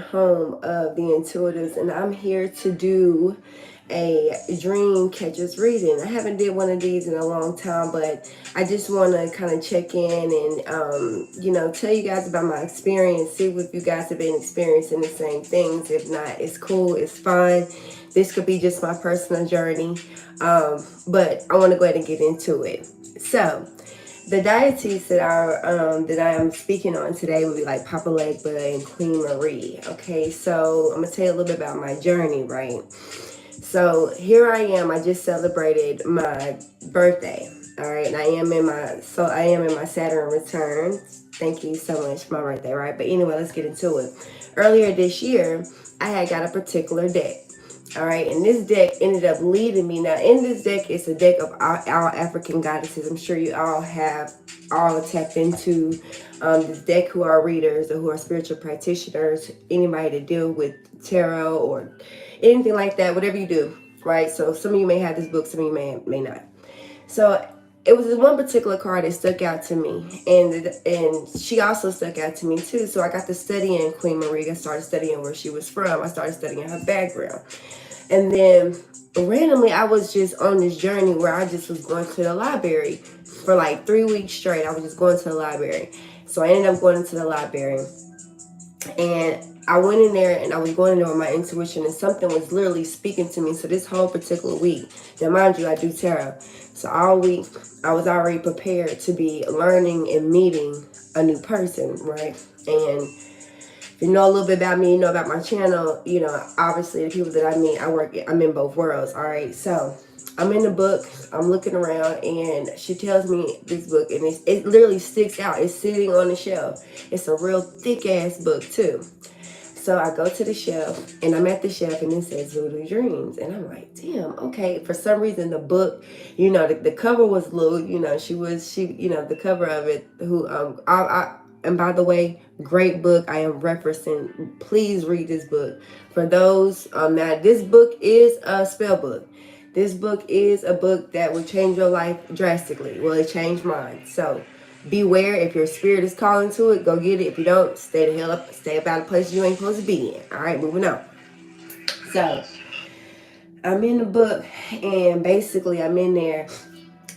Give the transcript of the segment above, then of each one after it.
home of the intuitives, and I'm here to do a dream catchers reading. I haven't did one of these in a long time, but I just want to kind of check in and tell you guys about my experience, see if you guys have been experiencing the same things. If not, it's cool, it's fine. This could be just my personal journey, but I want to go ahead and get into it. So the deities that I am speaking on today would be like Papa Legba and Queen Marie. Okay, so I'm gonna tell you a little bit about my journey, right? So here I am. I just celebrated my birthday. All right, and I am in my Saturn return. Thank you so much for my birthday, right? But anyway, let's get into it. Earlier this year, I had got a particular deck. All right, and this deck ended up leading me. Now, in this deck, it's a deck of all African goddesses. I'm sure you all have all tapped into this deck, who are readers or who are spiritual practitioners, anybody to deal with tarot or anything like that, whatever you do, right? So some of you may have this book, some of you may not. So it was this one particular card that stuck out to me, and she also stuck out to me too. So I got to studying Queen Marie. I started studying where she was from. I started studying her background. And then randomly, I was just on this journey where I just was going to the library for like 3 weeks straight. I was just going to the library. So I ended up going into the library, and I went in there and I was going in there with my intuition, and something was literally speaking to me. So this whole particular week, now mind you, I do tarot. So all week, I was already prepared to be learning and meeting a new person, right? And if you know a little bit about me, you know about my channel, obviously the people that I meet, I'm in both worlds, all right? So I'm in the book, I'm looking around, and she tells me this book, and it literally sticks out. It's sitting on the shelf. It's a real thick-ass book, too. So I go to the shelf, and I'm at the shelf, and it says Voodoo Dreams. And I'm like, damn, okay. For some reason, the book, the cover was Lou, the cover of it, and by the way, great book I am referencing. Please read this book. For those, now this book is a spell book. This book is a book that will change your life drastically. Well, it changed mine. So beware. If your spirit is calling to it, go get it. If you don't, stay the hell up. Stay about a place you ain't supposed to be in. All right, moving on. So I'm in the book, and basically I'm in there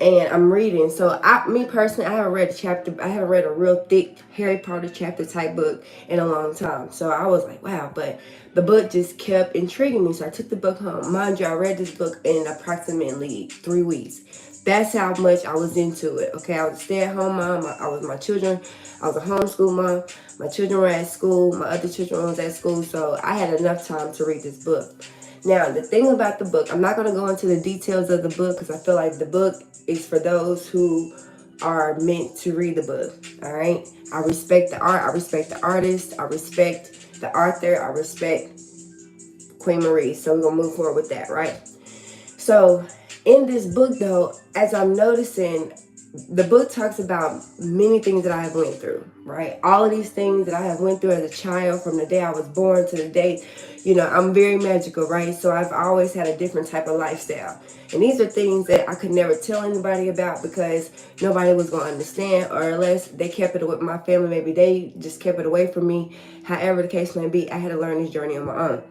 and I'm reading. So me personally, I haven't read a chapter. I haven't read a real thick Harry Potter chapter type book in a long time. So I was like, wow. But the book just kept intriguing me. So I took the book home. Mind you, I read this book in approximately 3 weeks. That's how much I was into it. Okay, I was a stay-at-home mom. I was my children. I was a homeschool mom. My children were at school. My other children was at school. So I had enough time to read this book. Now, the thing about the book, I'm not going to go into the details of the book because I feel like the book is for those who are meant to read the book. All right. I respect the art. I respect the artist. I respect the author. I respect Queen Marie. So we're going to move forward with that, right? So in this book, though, as I'm noticing, the book talks about many things that I have went through, right? All of these things that I have went through as a child, from the day I was born to the day, I'm very magical, right? So I've always had a different type of lifestyle. And these are things that I could never tell anybody about because nobody was going to understand, or unless they kept it with my family, maybe they just kept it away from me. However the case may be, I had to learn this journey on my own.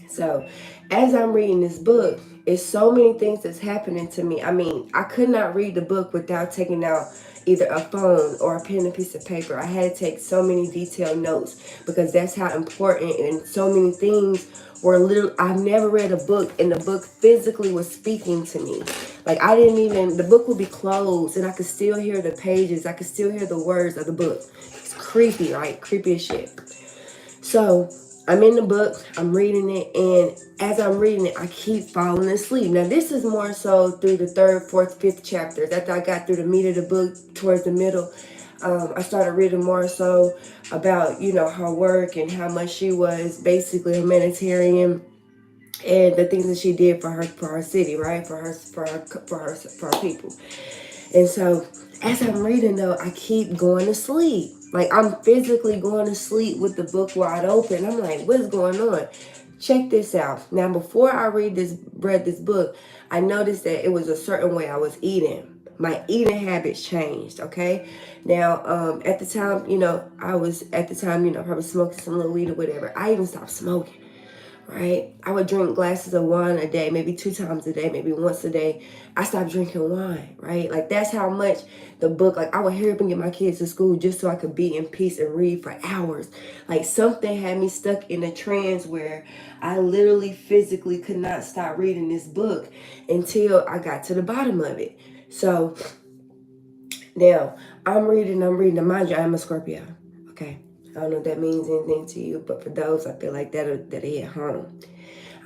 So as I'm reading this book, it's so many things that's happening to me. I mean, I could not read the book without taking out either a phone or a pen and piece of paper. I had to take so many detailed notes because that's how important, and so many things were little. I've never read a book and the book physically was speaking to me. Like the book would be closed and I could still hear the pages. I could still hear the words of the book. It's creepy, right? Creepy as shit. So I'm in the book, I'm reading it, and as I'm reading it, I keep falling asleep. Now, this is more so through the third, fourth, fifth chapters. After I got through the meat of the book, towards the middle, I started reading more so about, her work and how much she was basically a humanitarian, and the things that she did for her city, right? For her people. And so as I'm reading, though, I keep going to sleep. Like, I'm physically going to sleep with the book wide open. I'm like, what's going on? Check this out. Now, before I read this book, I noticed that it was a certain way I was eating. my eating habits changed. Okay. Now, at the time, I was at the time, probably smoking some little weed or whatever. I even stopped smoking. Right? I would drink glasses of wine a day, maybe 2 times a day, maybe once a day. I stopped drinking wine, right? Like that's how much the book, like I would hurry up and get my kids to school just so I could be in peace and read for hours. Like something had me stuck in a trance where I literally physically could not stop reading this book until I got to the bottom of it. So now I'm reading, and mind you, I'm a Scorpio. Okay. I don't know if that means anything to you, but for those, I feel like that'll hit home.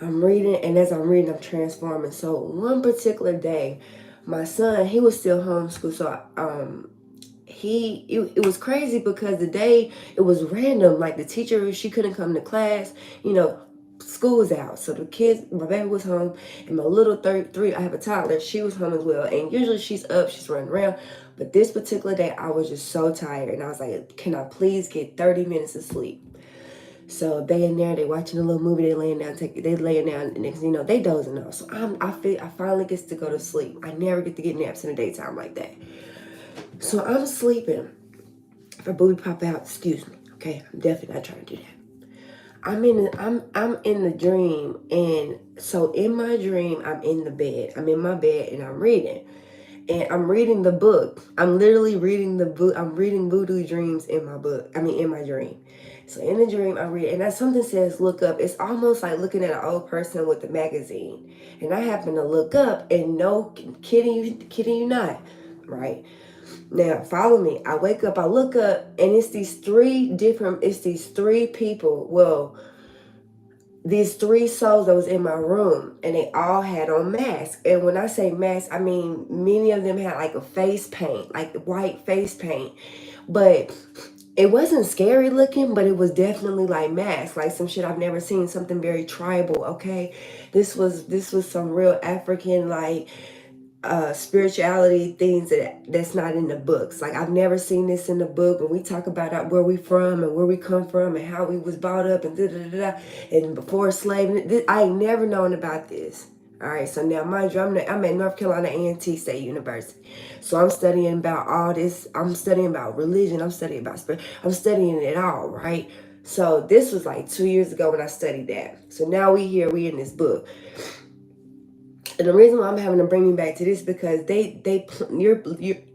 I'm reading, and as I'm reading, I'm transforming. So one particular day, my son, he was still homeschooled. So it was crazy because the day it was random. Like the teacher, she couldn't come to class. School was out, so the kids, my baby was home, and my little three, I have a toddler, she was home as well. And usually she's up, she's running around. But this particular day, I was just so tired, and I was like, "Can I please get 30 minutes of sleep?" So they in there, they watching a little movie, they laying down, they laying down, and next thing you know, they dozing off. So I finally get to go to sleep. I never get to get naps in the daytime like that. So I'm sleeping. If a booty pop out, excuse me. Okay, I'm definitely not trying to do that. I'm in the dream, and so in my dream, I'm in the bed. I'm in my bed and I'm reading. And I'm reading the book. I'm literally reading the book. I'm reading Voodoo Dreams in my book. In my dream. So in the dream, I read, and that something says look up. It's almost like looking at an old person with a magazine. And I happen to look up, and no, kidding you not, right? Now, follow me. I wake up, I look up, and it's these three people. Well, these three souls that was in my room, and they all had on masks. And when I say masks, I mean many of them had like a face paint, like white face paint. But it wasn't scary looking, but it was definitely like masks, like some shit I've never seen, something very tribal. Okay, this was some real African like spirituality things that's not in the books. Like I've never seen this in the book. When we talk about where we from and where we come from and how we was brought up and and before slavery, I ain't never known about this. All right, so now mind you, I'm at North Carolina A&T State University. So I'm studying about all this. I'm studying about religion. I'm studying about spirit. I'm studying it all, right? So this was like 2 years ago when I studied that. So now we in this book. And the reason why I'm having to bring you back to this because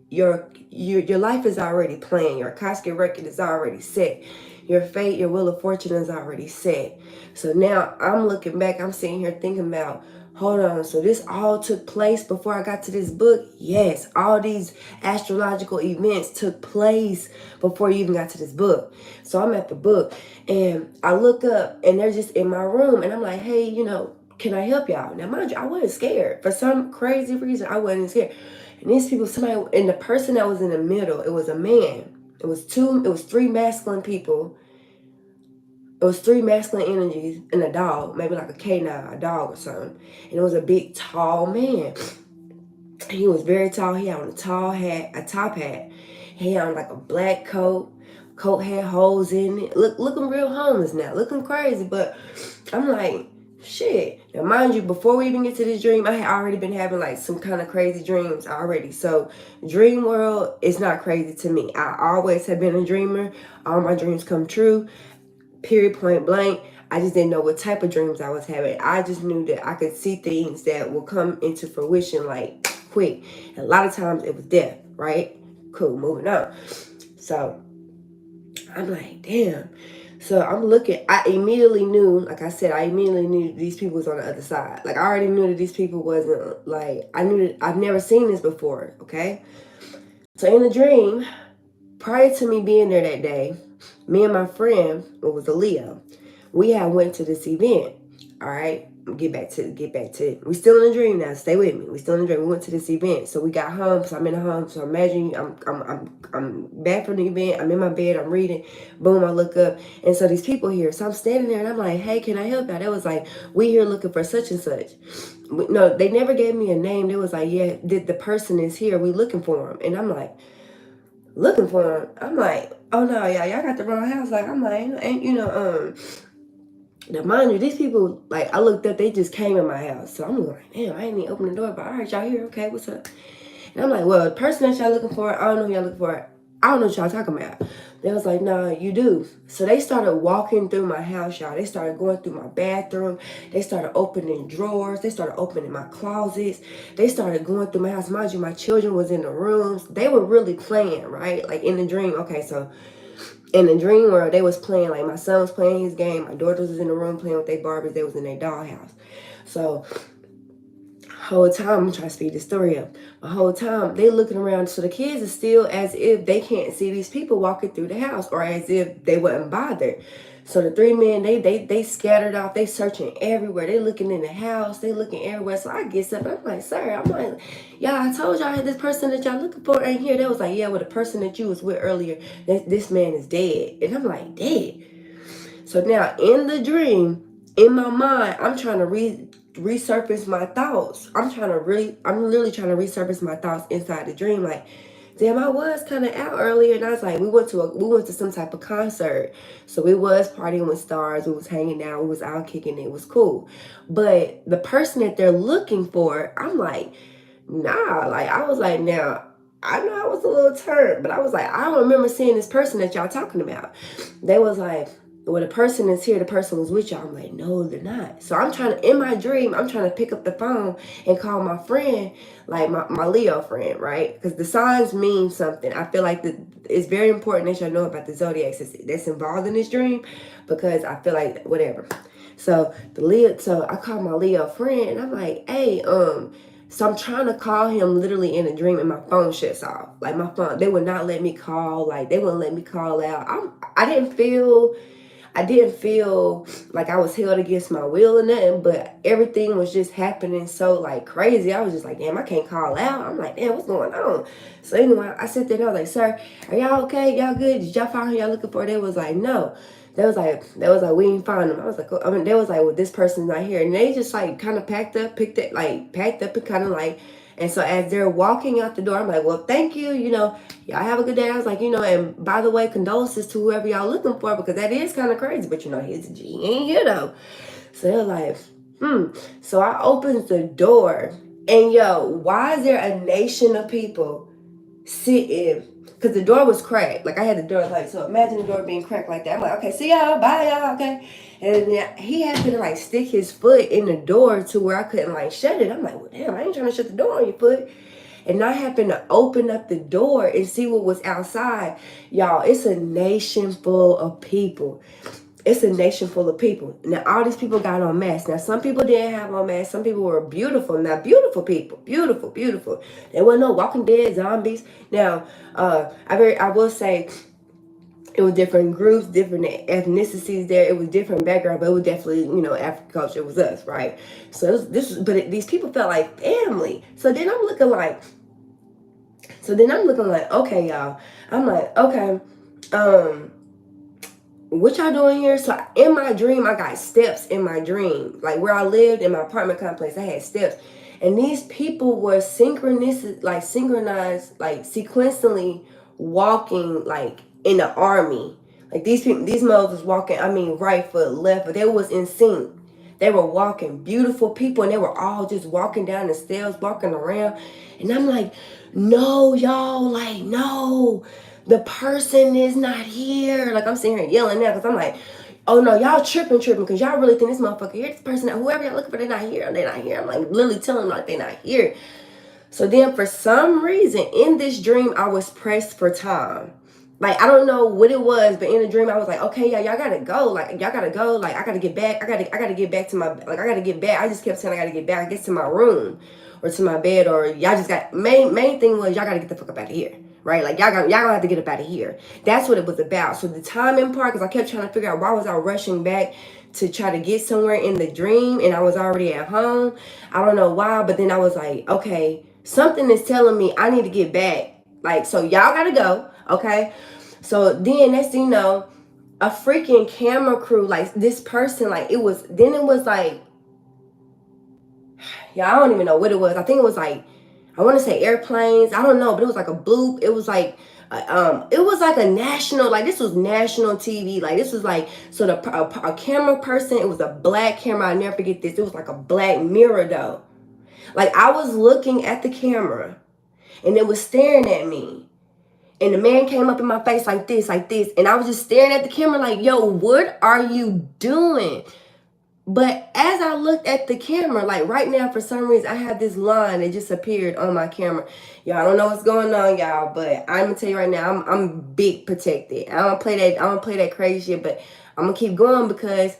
your life is already planned. Your casket record is already set. Your fate, your will of fortune is already set. So now I'm looking back. I'm sitting here thinking about, hold on. So this all took place before I got to this book? Yes. All these astrological events took place before you even got to this book. So I'm at the book and I look up and they're just in my room and I'm like, hey, can I help y'all? Now, mind you, I wasn't scared. For some crazy reason, I wasn't scared. And these people, and the person that was in the middle, it was a man. It was three masculine people. It was three masculine energies and a dog, maybe like a canine, a dog or something. And it was a big, tall man. He was very tall. He had on a top hat. He had on like a black coat. Coat had holes in it. Looking real homeless now. Looking crazy. But I'm like, shit. Now, mind you, before we even get to this dream, I had already been having like some kind of crazy dreams already. So, dream world is not crazy to me. I always have been a dreamer. All my dreams come true. Period, point blank. I just didn't know what type of dreams I was having. I just knew that I could see things that will come into fruition like quick. And a lot of times it was death, right? Cool, moving on. So, I'm like, damn. So I'm looking, I immediately knew, like I said, these people was on the other side. Like I already knew that these people wasn't like, I knew that I've never seen this before, okay? So in the dream, prior to me being there that day, me and my friend, it was a Leo, we had went to this event, all right? Get back to it. We still in a dream now. Stay with me. We still in a dream. We went to this event. So we got home. So I'm in the home. So imagine I'm back from the event. I'm in my bed. I'm reading. Boom, I look up. And so these people here. So I'm standing there and I'm like, hey, can I help you? They was like, we here looking for such and such. No, they never gave me a name. They was like, yeah, the person is here. We looking for him. And I'm like, looking for him? I'm like, oh no, y'all got the wrong house. Like, I'm like, now, mind you, these people, like, I looked up, they just came in my house. So I'm like, damn, I ain't even open the door, but all right, y'all here, okay, what's up? And I'm like, well, the person that y'all looking for, I don't know who y'all looking for. I don't know what y'all talking about. They was like, nah, you do. So they started walking through my house, y'all. They started going through my bathroom. They started opening drawers. They started opening my closets. They started going through my house. Mind you, my children was in the rooms. They were really playing, right? Like in the dream. Okay, so in the dream world, they was playing. Like my son was playing his game. My daughters was in the room playing with their Barbies. They was in their dollhouse. So whole time I'm trying to speed the story up. The whole time they looking around, so the kids are still as if they can't see these people walking through the house, or as if they wasn't bothered. So the three men, they scattered off. They searching everywhere. They looking in the house. They looking everywhere. So I get up. I'm like, sir, I'm like, y'all, I told y'all this person that y'all looking for ain't here. They was like, yeah, well, the person that you was with earlier, this man is dead. And I'm like, dead. So now in the dream, in my mind, I'm trying to resurface my thoughts. I'm literally trying to resurface my thoughts inside the dream. Like, damn, I was kind of out earlier, and I was like, we went to some type of concert, so we was partying with stars. We was hanging out. We was out kicking. It was cool. But the person that they're looking for, I'm like, nah. Like, I was like, now, I know I was a little turned, but I was like, I don't remember seeing this person that y'all talking about. They was like, well, the person is here, the person was with y'all. I'm like, no, they're not. So in my dream, I'm trying to pick up the phone and call my friend, like my Leo friend, right? Because the signs mean something. I feel like it's very important that y'all know about the zodiacs that's involved in this dream, because I feel like whatever. So I called my Leo friend and I'm like, hey, so I'm trying to call him literally in a dream and my phone shuts off. Like my phone, they would not let me call. Like they wouldn't let me call out. I didn't feel like I was held against my will or nothing, but everything was just happening so like crazy. I was just like, damn, I can't call out. I'm like, damn, what's going on? So anyway, I sit there and I was like, sir, are y'all okay? Y'all good? Did y'all find who y'all looking for? They was like, no. They was like, we ain't find them. I was like, they was like, well, this person's not here. And they just like kind of packed up and kind of like, and so as they're walking out the door, I'm like, well, thank you. Y'all have a good day. I was like, and by the way, condolences to whoever y'all looking for, because that is kind of crazy. But he ain't here though. So they're like, So I opened the door, and why is there a nation of people sitting? Because the door was cracked. Like I had the door like, so imagine the door being cracked like that. I'm like, okay, see y'all, bye y'all, okay. And then he happened to like stick his foot in the door to where I couldn't like shut it. I'm like, well, damn, I ain't trying to shut the door on your foot. And I happened to open up the door and see what was outside. Y'all, it's a nation full of people. It's a nation full of people. Now, all these people got on masks. Now, some people didn't have on masks. Some people were beautiful. Now, beautiful people. Beautiful, beautiful. There wasn't no Walking Dead zombies. Now, I will say it was different groups, different ethnicities there. It was different background, but it was definitely, African culture. It was us, right? So these people felt like family. So then I'm looking like, okay, y'all. I'm like, okay, what y'all doing here? So in my dream, I got steps in my dream. Like where I lived in my apartment complex, I had steps. And these people were synchronized, like sequentially walking like in the army. Like these males was walking, right foot, left foot. They was in sync. They were walking, beautiful people, and they were all just walking down the stairs, walking around. And I'm like, no, y'all, like, no. The person is not here. Like I'm sitting here yelling now because I'm like, oh no, y'all tripping because y'all really think this motherfucker here, this person, whoever y'all looking for, they're not here. I'm like literally telling them like they're not here. So then for some reason in this dream, I was pressed for time. Like, I don't know what it was, but in the dream, I was like, okay, yeah, y'all gotta go. Like, y'all gotta go. Like, I gotta get back. I gotta get back to my, like, I gotta get back. I just kept saying I gotta get back. I guess to my room or to my bed, or y'all just got, main thing was y'all gotta get the fuck up out of here. Right? Like, y'all gonna have to get up out of here. That's what it was about. So the timing part, because I kept trying to figure out why was I rushing back to try to get somewhere in the dream and I was already at home. I don't know why, but then I was like, okay, something is telling me I need to get back. Like, so y'all gotta go, okay? So then next thing you know, a freaking camera crew, like this person, like it was like, yeah, I don't even know what it was. I think it was like, I want to say airplanes. I don't know, but it was like a bloop. It was like, it was like a national, like this was national TV. Like this was like, so a camera person, it was a black camera. I'll never forget this. It was like a black mirror though. Like I was looking at the camera and it was staring at me. And the man came up in my face like this, and I was just staring at the camera like, yo, what are you doing? But as I looked at the camera, like right now, for some reason, I have this line that just appeared on my camera. Y'all don't know what's going on, y'all, but I'm gonna tell you right now, I'm big protected. I don't play that crazy shit, but I'm gonna keep going because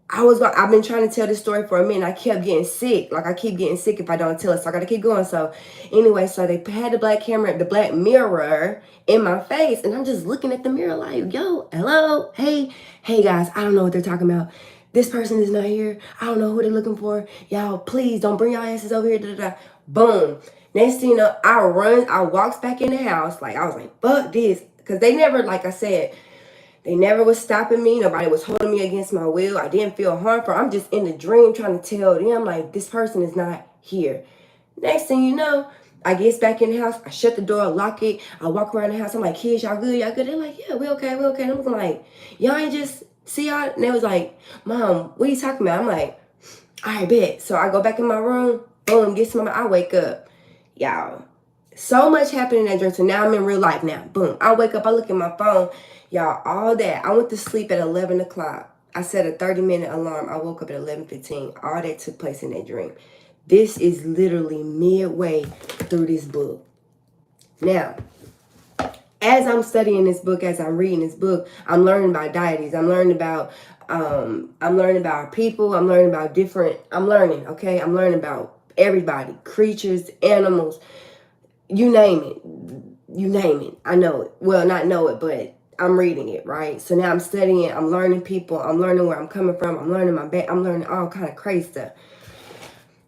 I've been trying to tell this story for a minute. I kept getting sick. Like, I keep getting sick if I don't tell it. So I got to keep going. So anyway, so they had the black mirror in my face. And I'm just looking at the mirror like, yo, hello, hey guys, I don't know what they're talking about. This person is not here. I don't know who they're looking for. Y'all, please don't bring y'all asses over here. Da, da, da. Boom. Next thing you know, I walks back in the house. Like, I was like, fuck this. Because they never, like I said, they never was stopping me. Nobody was holding me against my will. I didn't feel harmful. I'm just in the dream trying to tell them, like, this person is not here. Next thing you know, I get back in the house. I shut the door, lock it. I walk around the house. I'm like, kids, y'all good? Y'all good? They're like, yeah, we okay, we okay. And I'm like, y'all ain't just see y'all? And they was like, Mom, what are you talking about? I'm like, all right, bet. So I go back in my room. Boom, get some. I wake up. Y'all, so much happened in that dream. So now I'm in real life now. Boom. I wake up. I look at my phone. Y'all, all that. I went to sleep at 11 o'clock. I set a 30-minute alarm. I woke up at 11:15. All that took place in that dream. This is literally midway through this book. Now, as I'm studying this book, as I'm reading this book, I'm learning about deities. I'm learning about people. I'm learning about I'm learning about everybody, creatures, animals, you name it. I know it. Well, not know it, but I'm reading it, right? So now I'm studying, I'm learning people, I'm learning where I'm coming from, I'm learning I'm learning all kind of crazy stuff.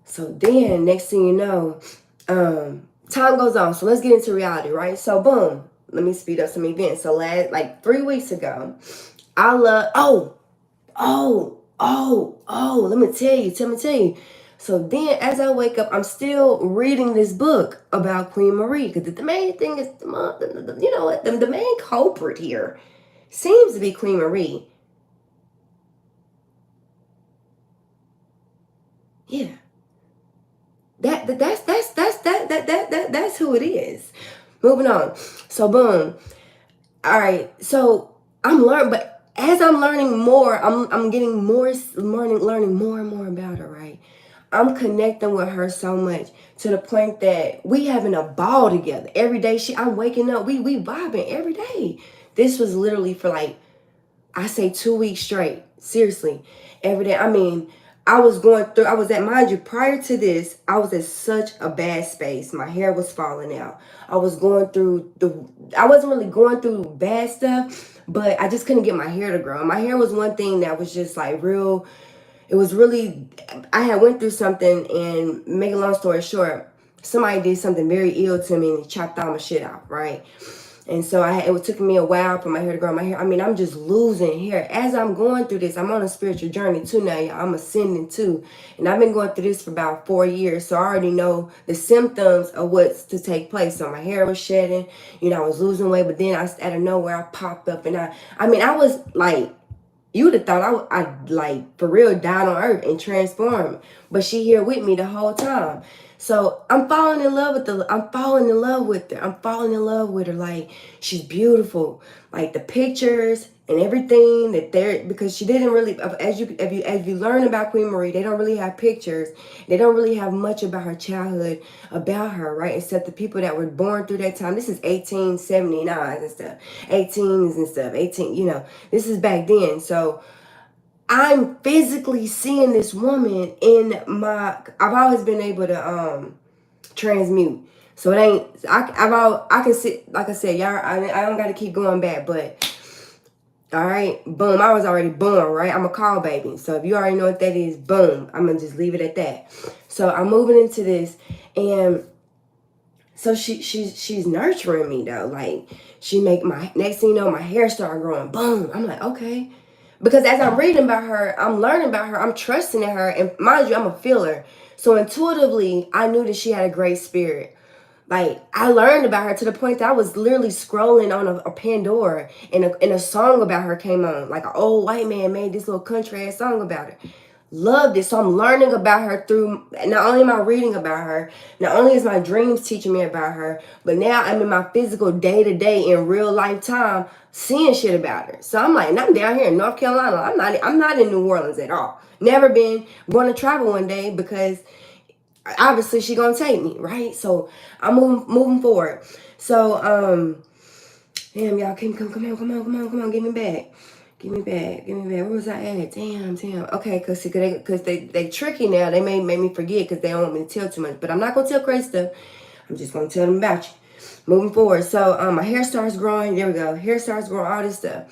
So then, next thing you know, time goes on. So let's get into reality, right? So boom, let me speed up some events. So like 3 weeks ago, let me tell you. So then, as I wake up, I'm still reading this book about Queen Marie. Because the main thing is, you know what, the main culprit here seems to be Queen Marie. Yeah. That's who it is. Moving on. So boom. All right. So I'm learning, but as I'm learning more, I'm getting more learning more and more about her, right? I'm connecting with her so much to the point that we having a ball together every day. I'm waking up, we vibing every day. This was literally for like, I say 2 weeks straight. Seriously, every day. I mean, mind you, prior to this, I was in such a bad space. My hair was falling out. I wasn't really going through bad stuff, but I just couldn't get my hair to grow. My hair was one thing that was just like real. It was really, I had went through something, and make a long story short, somebody did something very ill to me and chopped all my shit off, right? And so it took me a while for my hair to grow. My hair, I mean, I'm just losing hair. As I'm going through this, I'm on a spiritual journey too now. I'm ascending too. And I've been going through this for about 4 years. So I already know the symptoms of what's to take place. So my hair was shedding, I was losing weight. But then out of nowhere, I popped up. And I was like, you would have thought I like for real died on earth and transformed. But she here with me the whole time. So I'm falling in love with her. I'm falling in love with her. Like, she's beautiful. Like the pictures and everything because she didn't really, as you learn about Queen Marie, they don't really have pictures. They don't really have much about her childhood, about her, right? Except the people that were born through that time. This is 1879 and stuff. 18s and stuff. 18, this is back then. So I'm physically seeing this woman I've always been able to transmute. So it ain't, I can sit, like I said, y'all, I don't got to keep going back, but all right, boom, I was already born, right? I'm a call baby. So if you already know what that is, boom, I'm going to just leave it at that. So I'm moving into this, and so she's nurturing me though. Like, next thing you know, my hair started growing, boom. I'm like, okay. Because as I'm reading about her, I'm learning about her, I'm trusting in her. And mind you, I'm a feeler. So intuitively, I knew that she had a great spirit. Like, I learned about her to the point that I was literally scrolling on a Pandora, and a song about her came on. Like, an old white man made this little country ass song about her. loved it. So I'm learning about her through, not only am I reading about her, not only is my dreams teaching me about her, but now I'm in my physical day-to-day in real life time seeing shit about her. So I'm like, and I'm down here in North Carolina. I'm not in New Orleans at all. Never been. Going to travel one day because obviously she gonna take me, right? So I'm moving forward. So damn, y'all, come on, give me back. Give me back. Where was I at? Damn. Okay, cause they tricky now. They made me forget because they don't want me to tell too much. But I'm not gonna tell crazy stuff. I'm just gonna tell them about you. Moving forward. So my hair starts growing. There we go. Hair starts growing. All this stuff.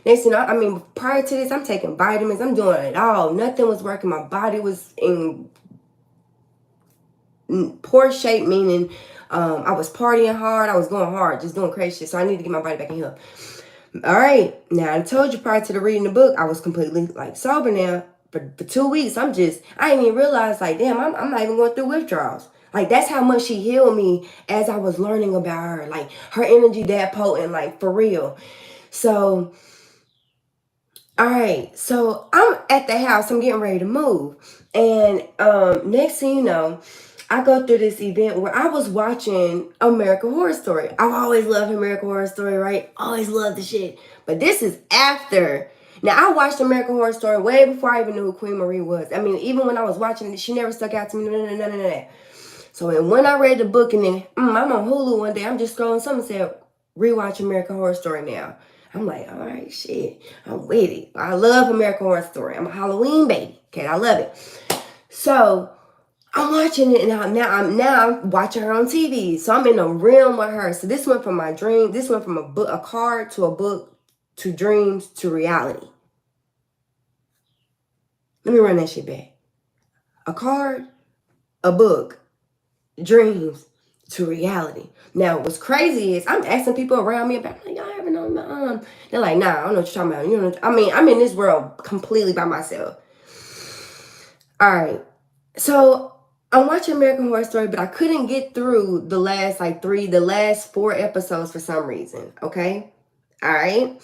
Next thing I mean, prior to this, I'm taking vitamins. I'm doing it all. Nothing was working. My body was in poor shape, meaning I was partying hard. I was going hard, just doing crazy shit. So I need to get my body back in here. All right. Now, I told you prior to the reading the book, I was completely like sober now. For 2 weeks, I didn't even realize, like, damn, I'm not even going through withdrawals. Like, that's how much she healed me as I was learning about her. Like, her energy that potent, like, for real. So, all right. So, I'm at the house. I'm getting ready to move. And next thing you know, I go through this event where I was watching American Horror Story. I've always loved American Horror Story, right? Always loved the shit. But this is after. Now, I watched American Horror Story way before I even knew who Queen Marie was. I mean, even when I was watching it, she never stuck out to me. None of that. So when I read the book and then I'm on Hulu one day, I'm just scrolling something said, rewatch American Horror Story now. I'm like, all right, shit. I'm with it. I love American Horror Story. I'm a Halloween baby. Okay, I love it. So I'm watching it and now I'm watching her on TV. So I'm in a realm with her. So this went from my dream. This went from a card to a book to dreams to reality. Let me run that shit back. A card, a book, dreams to reality. Now what's crazy is I'm asking people around me about, like, y'all ever know my They're like, nah, I don't know what you're talking about. You know, I mean, I'm in this world completely by myself. All right. So I'm watching American Horror Story, but I couldn't get through the last the last 4 episodes for some reason. Okay. All right.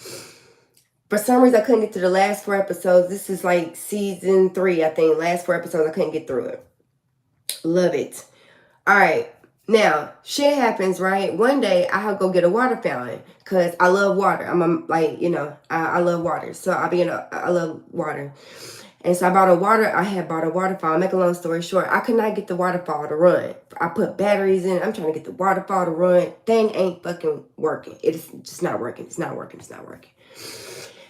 For some reason, I couldn't get to the last 4 episodes. This is like season 3, I think. Last 4 episodes, I couldn't get through it. Love it. All right. Now, shit happens, right? One day, I have to go get a water fountain because I love water. I love water. So I love water. And so I had bought a waterfall. Make a long story short, I could not get the waterfall to run. I put batteries in. I'm trying to get the waterfall to run. Thing ain't fucking working. It's just not working. It's not working.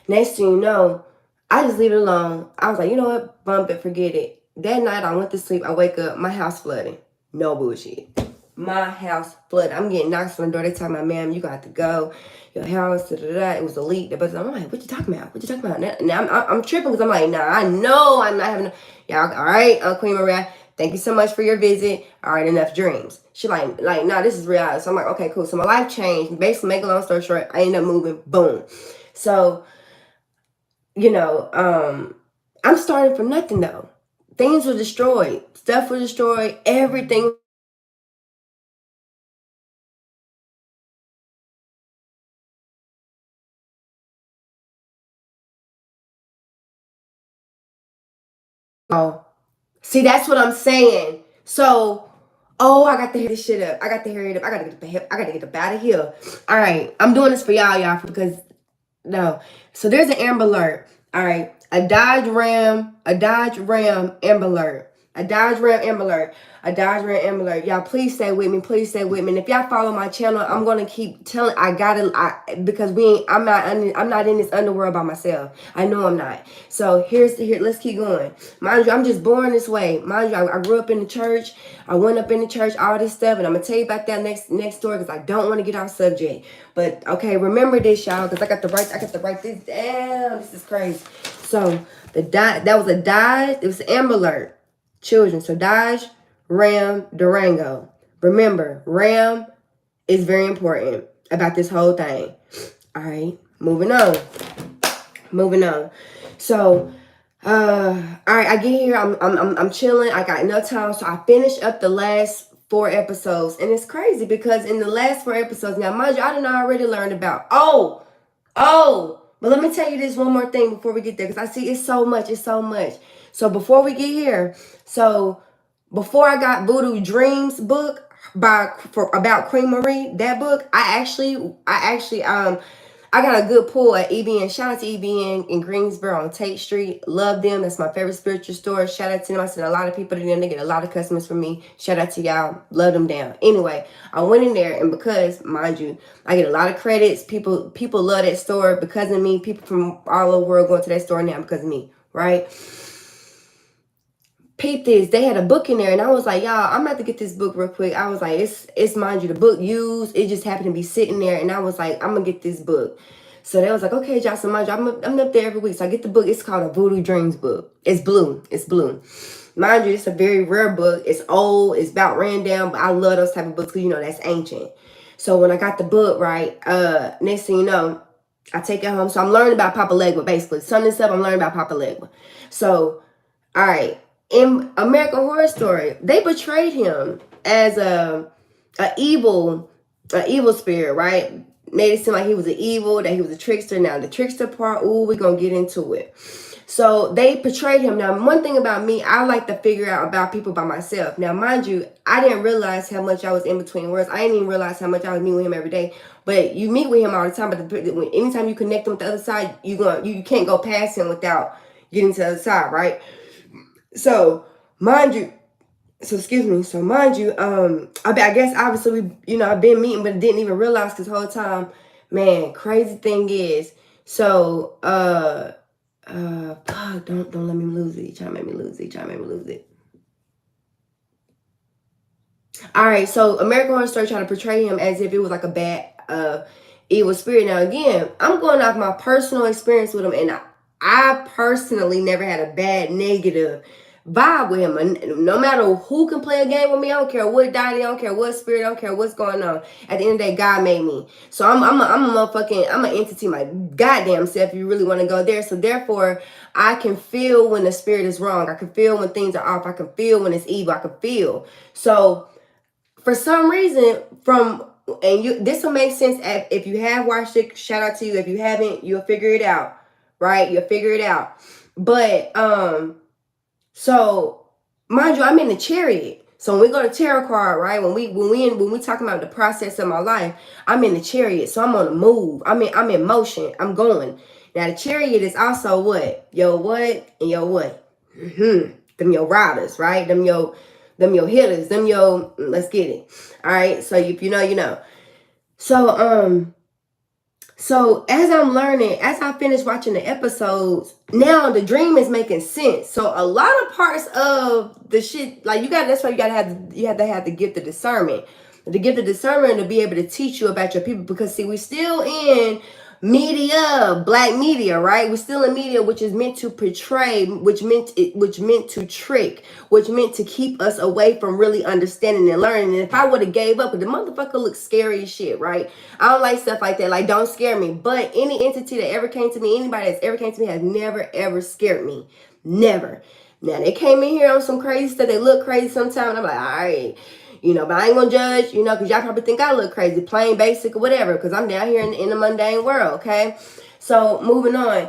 Next thing you know, I just leave it alone. I was like, you know what? Bump it, forget it. That night I went to sleep. I wake up, my house flooding. No bullshit. My house flooded. I'm getting knocks on the door. They tell me, ma'am, you got to go. Your house, it was a leak. But I'm like, what you talking about? Now I'm tripping because I'm like, nah, I know I'm not having y'all. All right, Queen Maria, thank you so much for your visit. All right, enough dreams. She like, nah, this is reality. So I'm like, okay, cool. So my life changed. Basically, make a long story short, I ended up moving. Boom. So, I'm starting from nothing though. Things were destroyed. Stuff was destroyed. Everything. Oh, see, that's what I'm saying. So, I got to hear this shit up. I got to hear it up. I got to get up out of here. All right, I'm doing this for y'all, because no. So there's an Amber Alert. All right, a Dodge Ram Amber Alert. A Dodge Ram Amber Alert. Y'all, please stay with me. And if y'all follow my channel, I'm gonna keep telling. Because I'm not in this underworld by myself. I know I'm not. So let's keep going. Mind you, I'm just born this way. Mind you, I grew up in the church. I went up in the church, all this stuff, and I'm gonna tell you about that next story because I don't want to get off subject. But okay, remember this, y'all, because I got to write this down. This is crazy. So that was a Dodge. It was an Amber Alert. Children. So Dodge Ram Durango. Remember, Ram is very important about this whole thing. All right, moving on. So, all right, I get here. I'm chilling. I got no time, so I finished up the last 4 episodes, and it's crazy because in the last 4 episodes, now mind you, I done already learned about. But let me tell you this one more thing before we get there, because I see it's so much. So before we get here, so before I got Voodoo Dreams book about Queen Marie, that book, I got a good pull at EBN. Shout out to EBN in Greensboro on Tate Street. Love them. That's my favorite spiritual store. Shout out to them. I sent a lot of people to them. They get a lot of customers from me. Shout out to y'all. Love them down. Anyway, I went in there, and because, mind you, I get a lot of credits. People love that store because of me. People from all over the world going to that store now because of me, right? Peep this, they had a book in there, and I was like, y'all, I'm about to get this book real quick. I was like, it's mind you, the book used, it just happened to be sitting there, and I was like, I'm gonna get this book. So they was like, okay, Jocelyn, mind you, I'm up there every week. So I get the book. It's called a Voodoo Dreams book. It's blue. Mind you, it's a very rare book. It's old, it's about ran down, but I love those type of books because, that's ancient. So when I got the book, right, next thing you know, I take it home. So I'm learning about Papa Legba, basically. Sunday stuff, I'm learning about Papa Legba. So, all right. In American Horror Story, they portrayed him as a evil spirit, right? Made it seem like he was that he was a trickster. Now the trickster part, we're gonna get into it. So they portrayed him. Now, one thing about me, I like to figure out about people by myself. Now, mind you, I didn't realize how much I was in between words. I didn't even realize how much I was meeting with him every day. But you meet with him all the time. But anytime you connect him with the other side, you can't go past him without getting to the other side, right? So mind you, I guess obviously I've been meeting, but didn't even realize this whole time. Man, crazy thing is, so fuck, don't let me lose it. You trying to make me lose it. All right, so American Horror Story trying to portray him as if it was like a bad evil spirit. Now again, I'm going off my personal experience with him, and I personally never had a bad negative vibe with him. No matter who can play a game with me, I don't care what deity, I don't care what spirit, I don't care what's going on. At the end of the day, God made me. So I'm an entity, my goddamn self, if you really want to go there. So therefore, I can feel when the spirit is wrong. I can feel when things are off. I can feel when it's evil. I can feel. So for some reason, this will make sense if you have watched it. Shout out to you. If you haven't, you'll figure it out. Right? You'll figure it out. But so mind you, I'm in the chariot. So when we go to tarot card, right? When we talking about the process of my life, I'm in the chariot. So I'm on the move. I'm in motion. I'm going. Now the chariot is also what? Your what and your what? Them your riders, right? Them your hitters. Them your let's get it. All right. So if you know, you know. So as I'm learning, as I finish watching the episodes, now the dream is making sense. So a lot of parts of the shit, like that's why you have to have the gift of discernment. The gift of discernment to be able to teach you about your people. Because see, we're still in media, black media, right? We're still in media, which is meant to portray, which meant to trick, which meant to keep us away from really understanding and learning. And if I would have gave up, the motherfucker looks scary as shit, right? I don't like stuff like that. Like, don't scare me. But any entity that ever came to me, anybody that's ever came to me has never, ever scared me. Never. Now, they came in here on some crazy stuff. They look crazy sometimes. And I'm like, all right. But I ain't gonna judge, because y'all probably think I look crazy, plain basic or whatever, because I'm down here in the mundane world, okay? So, moving on.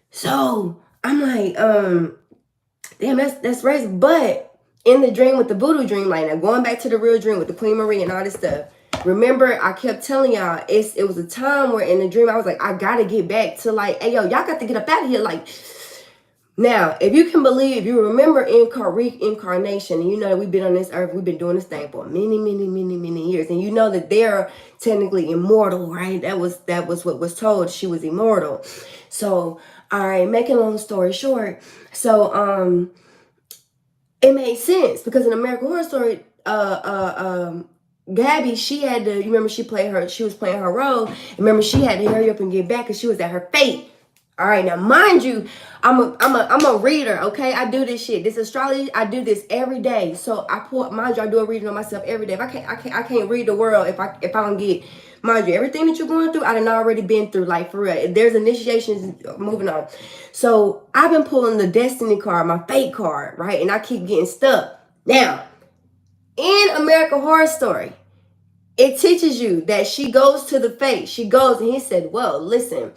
So, I'm like, damn, that's crazy. But in the dream with the Voodoo dream, like, now going back to the real dream with the Queen Marie and all this stuff, remember, I kept telling y'all, it was a time where in the dream, I was like, I gotta get back to like, hey, yo, y'all got to get up out of here, like. Now, if you can believe, if you remember reincarnation, and that we've been on this earth, we've been doing this thing for many, many, many, many years, and that they're technically immortal, right? That was what was told. She was immortal. So, all right, making a long story short, so it made sense because in American Horror Story, Gabby, she had to. You remember she was playing her role. Remember she had to hurry up and get back because she was at her fate. All right, now mind you, I'm a reader, okay? I do this shit. This astrology, I do this every day. So mind you, I do a reading on myself every day. If I can't read the world if I don't get, mind you, everything that you're going through, I done already been through, like for real. There's initiations, moving on. So I've been pulling the destiny card, my fate card, right? And I keep getting stuck. Now, in American Horror Story, it teaches you that she goes to the fate. She goes and he said, well, listen,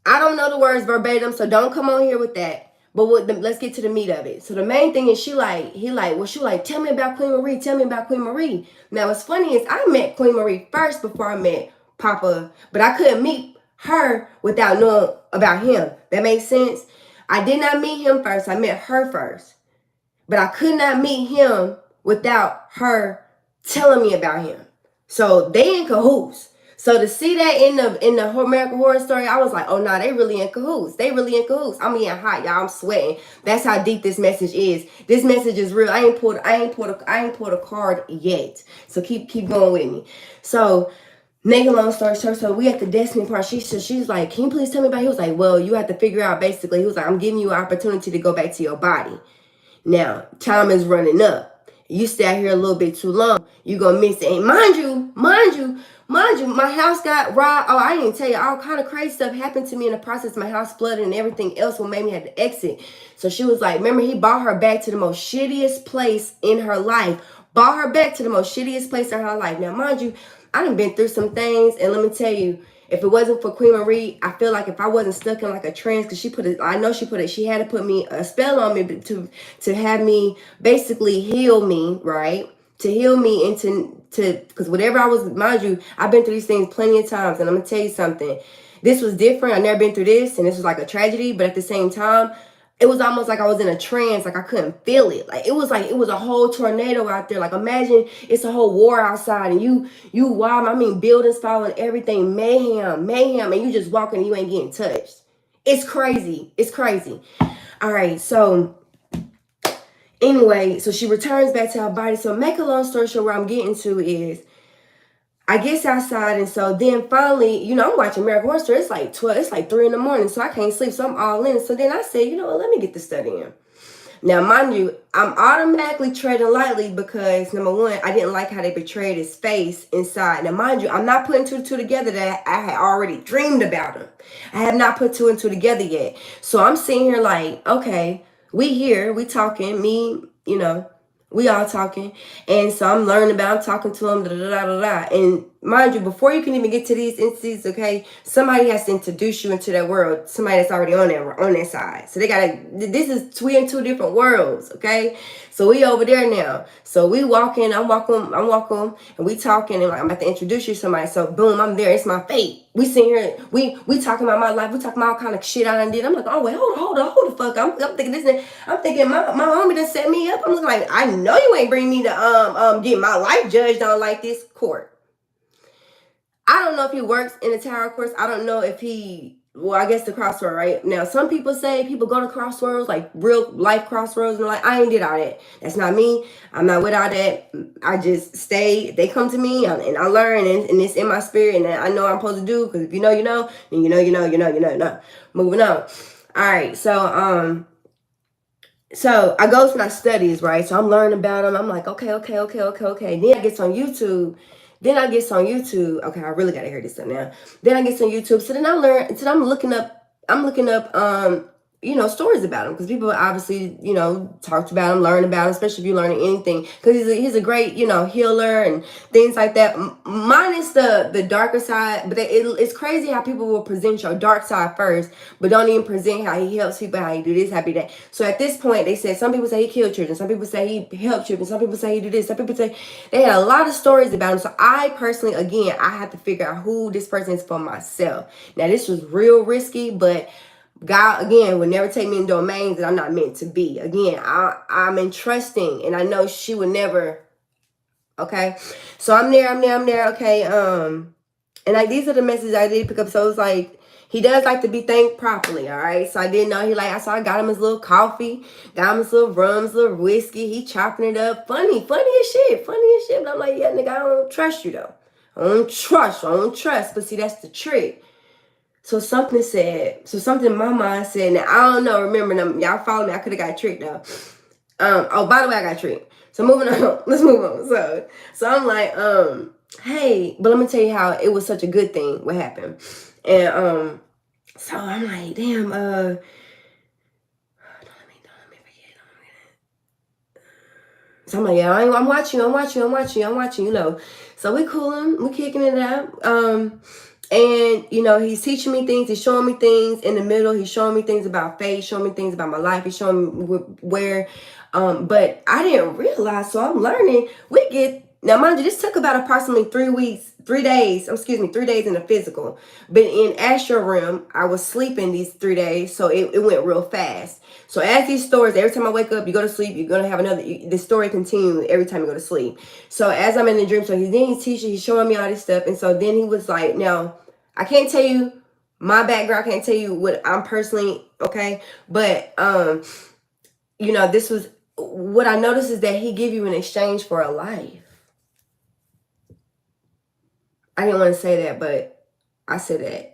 I don't know the words verbatim, so don't come on here with that. But let's get to the meat of it. So the main thing is she like, tell me about Queen Marie. Tell me about Queen Marie. Now what's funny is I met Queen Marie first before I met Papa, but I couldn't meet her without knowing about him. That makes sense? I did not meet him first. I met her first. But I could not meet him without her telling me about him. So they in cahoots. So to see that in the American Horror Story, I was like, oh no, they really in cahoots. They really in cahoots. I'm getting hot, y'all. I'm sweating. That's how deep this message is. This message is real. I ain't pulled a card yet. So keep going with me. So make a long story short, so we at the destiny part. She's like, can you please tell me about it? He was like, well, you have to figure out basically. He was like, I'm giving you an opportunity to go back to your body. Now, time is running up. You stay out here a little bit too long, you're going to miss it. And mind you, my house got robbed. Oh, I didn't tell you, all kind of crazy stuff happened to me in the process. My house flooded and everything else what made me have to exit. So she was like, remember, he brought her back to the most shittiest place in her life. Brought her back to the most shittiest place in her life. Now, mind you, I done been through some things, and let me tell you, if it wasn't for Queen Marie, I feel like if I wasn't stuck in like a trance, because she had to put me a spell on me to have me basically heal me, right? To heal me because whatever I was, mind you, I've been through these things plenty of times, and I'm gonna tell you something. This was different. I've never been through this, and this was like a tragedy, but at the same time, it was almost like I was in a trance, like I couldn't feel it. Like it was a whole tornado out there. Like imagine it's a whole war outside and you wow, I mean buildings falling, everything, mayhem, and you just walking and you ain't getting touched. It's crazy. It's crazy. All right, so anyway, so she returns back to her body. So make a long story short, where I'm getting to is I guess outside, and so then finally, I'm watching American Horror Story. It's like 12, it's like 3 a.m, so I can't sleep, so I'm all in. So then I said, you know what, let me get the study in. Now, mind you, I'm automatically treading lightly because, number one, I didn't like how they portrayed his face inside. Now, mind you, I'm not putting two and two together that I had already dreamed about him. I have not put two and two together yet. So I'm sitting here like, okay, we talking, we all talking. And so I'm learning about, I'm talking to him, da da da da da. And mind you, before you can even get to these entities, okay, somebody has to introduce you into that world. Somebody that's already on that side. So this is we in two different worlds, okay? So we over there now. So we walking, I'm walking, and we talking, and I'm about to introduce you to somebody. So boom, I'm there. It's my fate. We sitting here, we talking about my life. We talking about all kind of shit I done did. I'm like, oh wait, hold the fuck. I'm thinking this. I'm thinking my homie done set me up. I'm like, I know you ain't bring me to get my life judged on like this court. I don't know if he works in the tarot course. I don't know if I guess the crossroad, right? Now, some people say people go to crossroads, like real life crossroads, and like, I ain't did all that. That's not me. I'm not with all that. I just stay. They come to me, and I learn, and it's in my spirit, and I know what I'm supposed to do, because if you know, then you know. Moving on. All right, so I go to my studies, right? So I'm learning about them. I'm like, okay. Then I get on YouTube. Okay, I really gotta hear this stuff now. Then I get on YouTube. So then I'm looking up stories about him, because people obviously, talked about him, learned about him, especially if you're learning anything, because he's a great, healer and things like that. Minus the darker side, but it's crazy how people will present your dark side first, but don't even present how he helps people, how he do this, how he do that. So at this point, they said some people say he killed children, some people say he helped children, some people say he do this, some people say they had a lot of stories about him. So I personally, again, I have to figure out who this person is for myself. Now this was real risky, but God, again, would never take me in domains that I'm not meant to be. Again, I'm entrusting, and I know she would never. Okay, so I'm there. Okay, and like these are the messages I did pick up. So it's like he does like to be thanked properly. All right, so I didn't know I got him his little coffee, got him his little rum, his little whiskey. He chopping it up, funny as shit. But I'm like, yeah, nigga, I don't trust you though. I don't trust. But see, that's the trick. So something in my mind said, now I don't know, remember, y'all follow me, I could have got tricked though. Oh, by the way, I got tricked. So moving on, let's move on. So I'm like, hey, but let me tell you how it was such a good thing, what happened. And so I'm like, damn, don't let me forget. So I'm like, yeah, I'm watching, So we cooling, we kicking it out. And, you know, he's teaching me things. He's showing me things in the middle. He's showing me things about faith, showing me things about my life. He's showing me where, but I didn't realize. So I'm learning. Now, mind you, this took about approximately 3 days in the physical. But in astral realm, I was sleeping these 3 days. So it went real fast. So as these stories, every time I wake up, you go to sleep, you're going to have the story continues every time you go to sleep. So as I'm in the dream, so he's teaching, he's showing me all this stuff. And so then he was like, now, I can't tell you my background, I can't tell you what I'm personally, okay? But, you know, this was, what I noticed is that he give you in exchange for a life. I didn't want to say that, but I said that.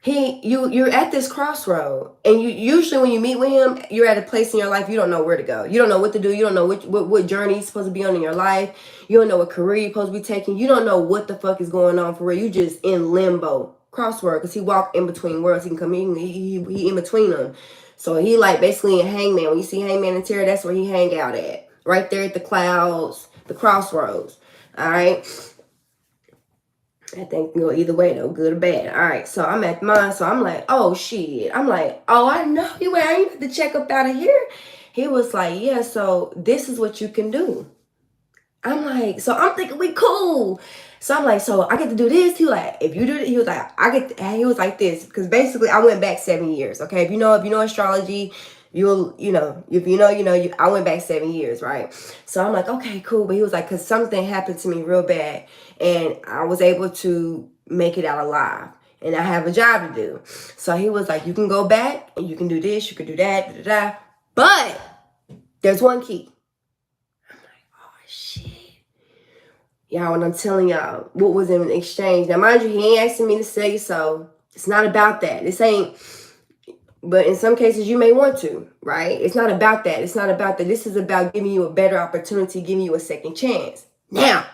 You're at this crossroad, and you usually when you meet with him, you're at a place in your life you don't know where to go. You don't know what to do. You don't know what journey you're supposed to be on in your life. You don't know what career you're supposed to be taking. You don't know what the fuck is going on for real. You just in limbo, crossroad, because he walked in between worlds. He can come in, he in between them. So he like basically a hangman. When you see Hangman and Terror, that's where he hang out at, right there at the clouds, the crossroads. All right. I think go either way though, good or bad. All right, so I'm at mine. So I'm like, oh shit. I'm like, oh, I know you. I ain't got to check up out of here. He was like, yeah. So this is what you can do. I'm like, so I'm thinking we cool. So I'm like, so I get to do this. He was like, if you do it, he was like, he was like this because basically I went back 7 years. Okay, if you know astrology, I went back 7 years, right? So I'm like, okay, cool. But he was like, because something happened to me real bad, and I was able to make it out alive, and I have a job to do. So he was like, you can go back and you can do this, you can do that, da, da, da. But there's one key. I'm like, oh shit. Y'all, when I'm telling y'all what was in exchange. Now, mind you, he ain't asking me to say so. It's not about that. This ain't, but in some cases you may want to, right? It's not about that. It's not about that. This is about giving you a better opportunity, giving you a second chance. Now,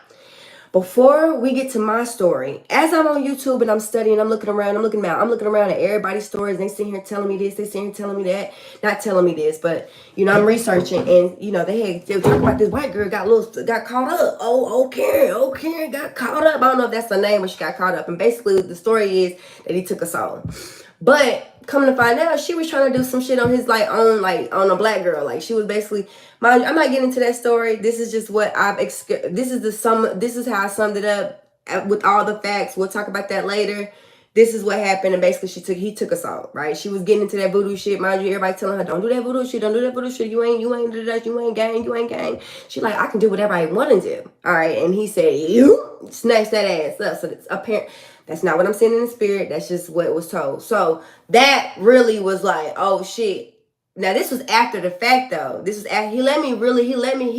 before we get to my story, as I'm on YouTube and I'm studying, I'm looking around at everybody's stories. They sitting here telling me this, they sitting here telling me that. Not telling me this, but I'm researching, and they were talking about this white girl got caught up. Oh, Karen got caught up. I don't know if that's the name, but she got caught up. And basically the story is that he took us all. But coming to find out, she was trying to do some shit on his on a black girl. Like she was basically, mind you, I'm not getting into that story. This is just what this is how I summed it up with all the facts. We'll talk about that later. This is what happened, and basically he took us out, right? She was getting into that voodoo shit. Mind you, everybody telling her, don't do that voodoo shit, don't do that voodoo shit. You ain't gang. She like, I can do whatever I want to do. All right. And he said, you snatch that ass up. So it's apparent. That's not what I'm seeing in the spirit. That's just what was told. So that really was like, oh shit. Now this was after the fact though. This was after he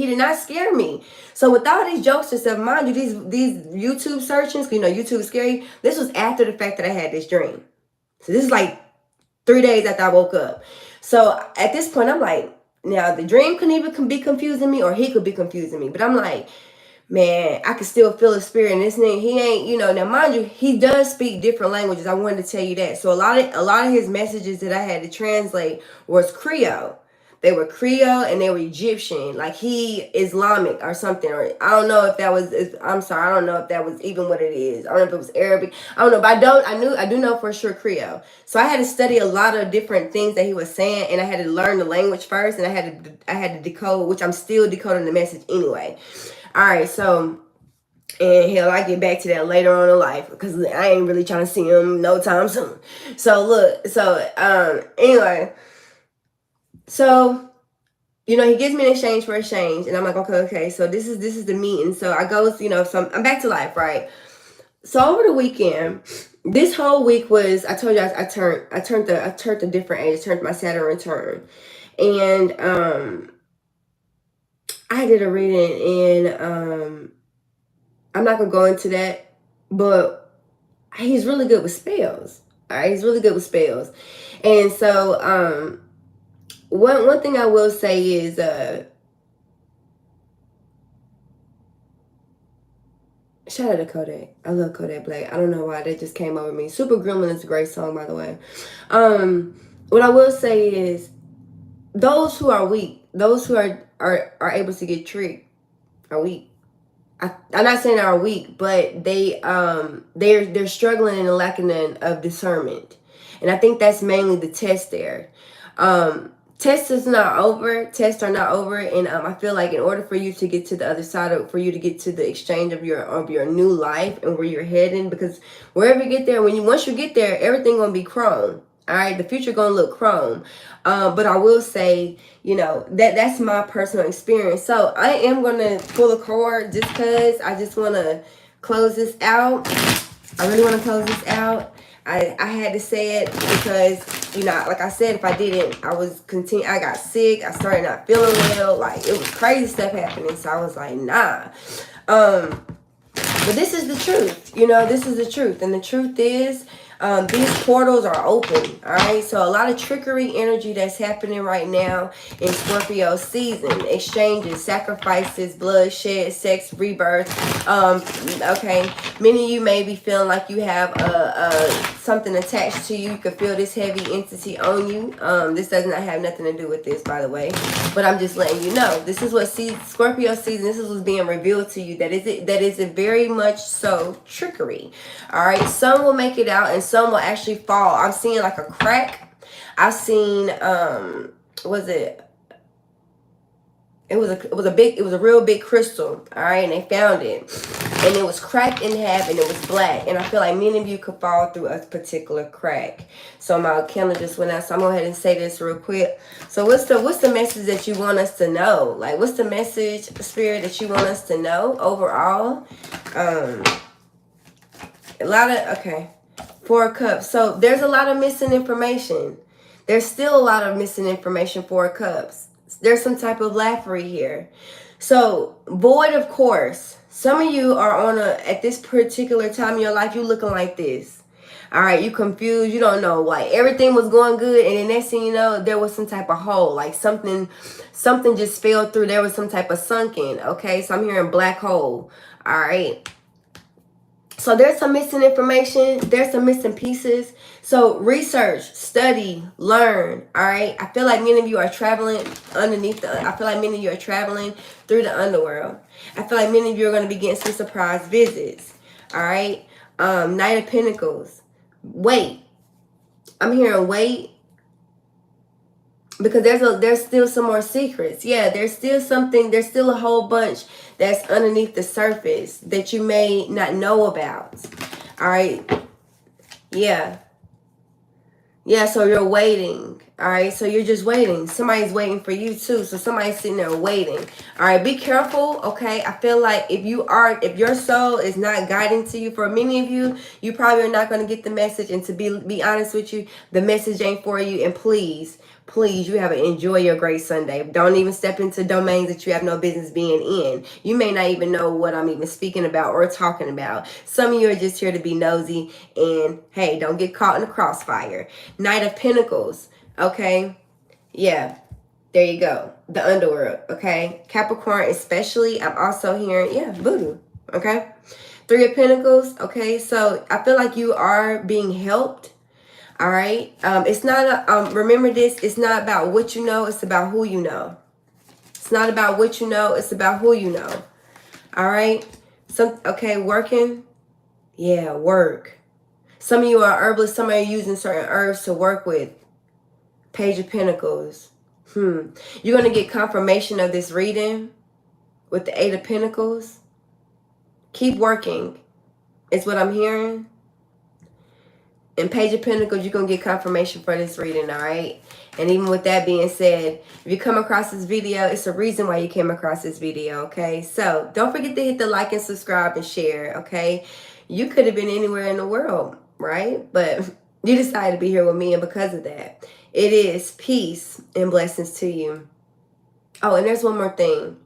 did not scare me. So with all these jokes and stuff, mind you, these YouTube searchings, YouTube is scary. This was after the fact that I had this dream. So this is like 3 days after I woke up. So at this point, I'm like, now the dream could even be confusing me, or he could be confusing me. But I'm like, man, I can still feel his spirit. And this nigga, he ain't, now mind you, he does speak different languages. I wanted to tell you that. So a lot of his messages that I had to translate was Creole. They were Creole and they were Egyptian, like he Islamic or something. Or I don't know if that was, I'm sorry, I don't know if that was even what it is. I don't know if it was Arabic. I don't know, but I do know for sure Creole. So I had to study a lot of different things that he was saying, and I had to learn the language first, and I had to decode, which I'm still decoding the message anyway. All right, so, and hell, I get back to that later on in life because I ain't really trying to see him no time soon. So look, anyway, so he gives me an exchange for exchange, and I'm like, okay. So this is the meeting. So I go, so I'm back to life, right? So over the weekend, this whole week was, I told you I turned a different age, turned my Saturn return, and I did a reading, and I'm not gonna go into that, but he's really good with spells. All right, he's really good with spells, and so one thing I will say is shout out to Kodak. I love Kodak Black. I don't know why that just came over me. Super Gremlin is a great song, by the way. What I will say is those who are weak, those who are able to get tricked are weak. I'm not saying are weak, but they're struggling and lacking of discernment, and I think that's mainly the test there. Tests is not over. Tests are not over, and I feel like in order for you to get to the other side, for you to get to the exchange of your new life and where you're heading, because wherever you get there, once you get there, everything gonna be chrome. All right, the future gonna look chrome. But I will say, that's my personal experience. So I am gonna pull a card just because I just wanna close this out. I really want to close this out. I had to say it because, like I said, if I didn't, I got sick. I started not feeling well. Like, it was crazy stuff happening. So I was like, nah. But this is the truth. This is the truth. And the truth is, these portals are open. All right. So a lot of trickery energy that's happening right now in Scorpio season. Exchanges, sacrifices, bloodshed, sex, rebirth. Okay. Many of you may be feeling like you have something attached to you. You can feel this heavy entity on you. This does not have nothing to do with this, by the way. But I'm just letting you know. This is what Scorpio season. This is what's being revealed to you. That is a very much so trickery. All right. Some will make it out and some will actually fall. I'm seeing like a crack. I've seen was it was a real big crystal, all right, and they found it, and it was cracked in half, and it was black, and I feel like many of you could fall through a particular crack. So my candle just went out, so I'm gonna go ahead and say this real quick. So what's the message that you want us to know? Like, what's the message, Spirit, that you want us to know overall? Okay. 4 of Cups. So there's a lot of missing information. There's still a lot of missing information. 4 of Cups. There's some type of laughery here. So void, of course. Some of you are at this particular time in your life, you looking like this. All right, you confused. You don't know. Like, everything was going good, and the next thing you know, there was some type of hole. Like something just fell through. There was some type of sunken. Okay, so I'm hearing black hole. All right. So there's some missing information. There's some missing pieces. So research, study, learn. All right. I feel like many of you are traveling I feel like many of you are traveling through the underworld. I feel like many of you are going to be getting some surprise visits. All right. Knight of Pentacles. Wait. I'm hearing wait. Because there's still some more secrets. Yeah, there's still a whole bunch that's underneath the surface that you may not know about. All right. Yeah. Yeah, so you're waiting. All right, so you're just waiting. Somebody's waiting for you too. So somebody's sitting there waiting. All right, be careful, okay? I feel like if your soul is not guiding to you, for many of you, you probably are not going to get the message. And to be honest with you, the message ain't for you. And please, you have to enjoy your great Sunday. Don't even step into domains that you have no business being in. You may not even know what I'm even speaking about or talking about. Some of you are just here to be nosy, and hey, don't get caught in the crossfire. Knight of Pentacles, okay? Yeah, there you go. The Underworld, okay? Capricorn especially, I'm also hearing, yeah, Voodoo, okay? 3 of Pentacles, okay? So I feel like you are being helped. All right. It's not remember this, it's not about what you know, it's about who you know. It's not about what you know, it's about who you know. All right. Okay, working. Yeah, work. Some of you are herbalists, some of you are using certain herbs to work with. Page of Pentacles. You're going to get confirmation of this reading with the 8 of Pentacles. Keep working. It's what I'm hearing. In Page of Pentacles, you're going to get confirmation for this reading, all right? And even with that being said, if you come across this video, it's a reason why you came across this video, okay? So don't forget to hit the like and subscribe and share, okay? You could have been anywhere in the world, right? But you decided to be here with me, and because of that, it is peace and blessings to you. Oh, and there's one more thing.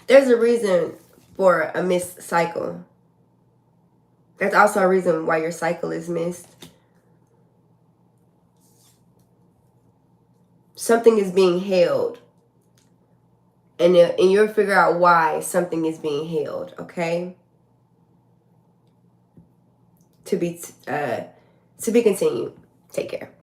There's a reason for a missed cycle. That's also a reason why your cycle is missed. Something is being held. And you'll figure out why something is being held, okay? To be continued. Take care.